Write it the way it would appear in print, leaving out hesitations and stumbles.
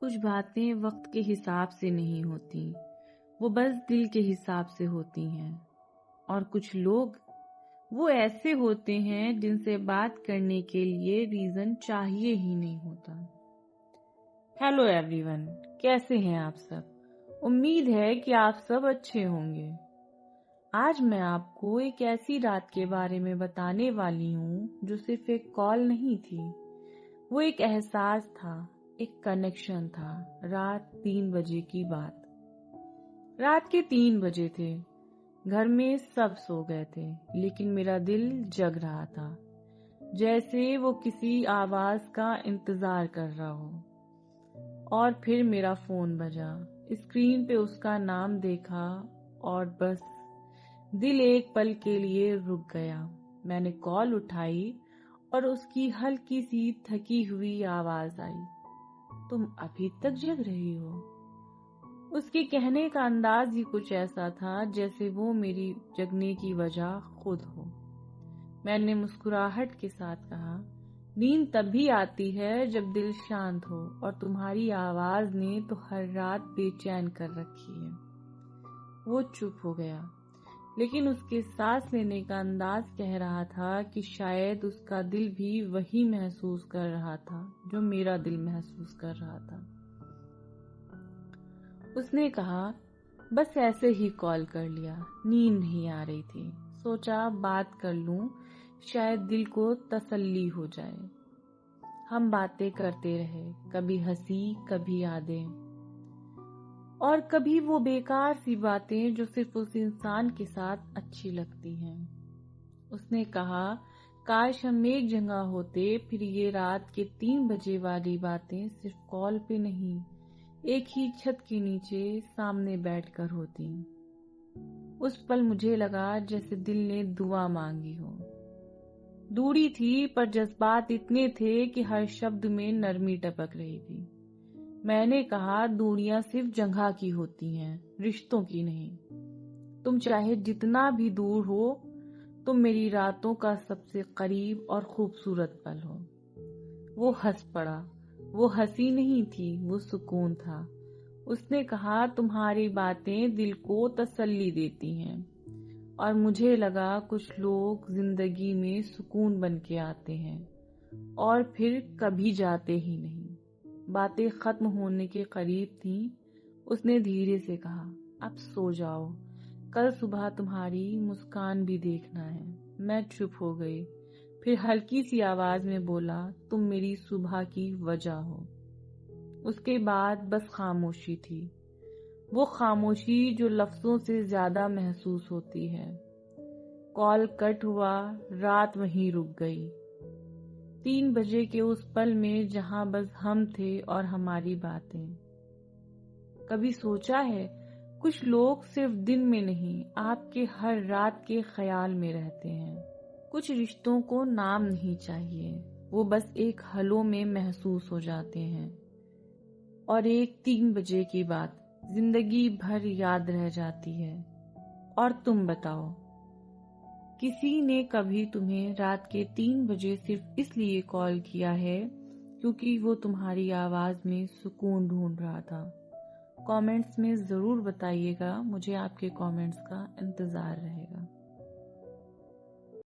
कुछ बातें वक्त के हिसाब से नहीं होती, वो बस दिल के हिसाब से होती हैं। और कुछ लोग वो ऐसे होते हैं जिनसे बात करने के लिए रीजन चाहिए ही नहीं होता। हेलो एवरीवन, कैसे हैं आप सब? उम्मीद है कि आप सब अच्छे होंगे। आज मैं आपको एक ऐसी रात के बारे में बताने वाली हूँ जो सिर्फ एक कॉल नहीं थी, वो एक एहसास था, एक कनेक्शन था। रात 3 बजे की बात। रात के 3 बजे थे। घर में सब सो गए थे, लेकिन मेरा दिल जग रहा था, जैसे वो किसी आवाज का इंतजार कर रहा हो। और फिर मेरा फोन बजा। स्क्रीन पे उसका नाम देखा और बस दिल एक पल के लिए रुक गया। मैंने कॉल उठाई और उसकी हल्की सी थकी हुई आवाज आई, तुम अभी तक जग रही हो? उसके कहने का अंदाज ही कुछ ऐसा था जैसे वो मेरी जगने की वजह खुद हो। मैंने मुस्कुराहट के साथ कहा, नींद तभी आती है जब दिल शांत हो, और तुम्हारी आवाज ने तो हर रात बेचैन कर रखी है। वो चुप हो गया, लेकिन उसके सांस लेने का अंदाज कह रहा था कि शायद उसका दिल भी वही महसूस कर रहा था जो मेरा दिल महसूस कर रहा था। उसने कहा, बस ऐसे ही कॉल कर लिया, नींद नहीं आ रही थी, सोचा बात कर लूं, शायद दिल को तसल्ली हो जाए। हम बातें करते रहे, कभी हंसी, कभी यादें, और कभी वो बेकार सी बातें जो सिर्फ उस इंसान के साथ अच्छी लगती हैं। उसने कहा, काश हम एक जगह होते, फिर ये रात के 3 बजे वाली बातें सिर्फ कॉल पे नहीं, एक ही छत के नीचे सामने बैठकर होती। उस पल मुझे लगा जैसे दिल ने दुआ मांगी हो। दूरी थी, पर जज्बात इतने थे कि हर शब्द में नरमी टपक रही थी। मैंने कहा, दूरियां सिर्फ जगह की होती हैं, रिश्तों की नहीं। तुम चाहे जितना भी दूर हो, तुम मेरी रातों का सबसे करीब और खूबसूरत पल हो। वो हंस पड़ा। वो हंसी नहीं थी, वो सुकून था। उसने कहा, तुम्हारी बातें दिल को तसल्ली देती हैं। और मुझे लगा कुछ लोग जिंदगी में सुकून बन के आते हैं और फिर कभी जाते ही नहीं। बातें खत्म होने के करीब थी। उसने धीरे से कहा, अब सो जाओ, कल सुबह तुम्हारी मुस्कान भी देखना है। मैं चुप हो गई, फिर हल्की सी आवाज में बोला, तुम मेरी सुबह की वजह हो। उसके बाद बस खामोशी थी, वो खामोशी जो लफ्जों से ज्यादा महसूस होती है। कॉल कट हुआ, रात वहीं रुक गई। 3 बजे के उस पल में जहां बस हम थे और हमारी बातें। कभी सोचा है, कुछ लोग सिर्फ दिन में नहीं, आपके हर रात के ख्याल में रहते हैं। कुछ रिश्तों को नाम नहीं चाहिए, वो बस एक हलो में महसूस हो जाते हैं। और एक 3 बजे की बात जिंदगी भर याद रह जाती है। और तुम बताओ, किसी ने कभी तुम्हें रात के 3 बजे सिर्फ इसलिए कॉल किया है क्योंकि वो तुम्हारी आवाज में सुकून ढूंढ रहा था? कमेंट्स में जरूर बताइएगा, मुझे आपके कमेंट्स का इंतजार रहेगा।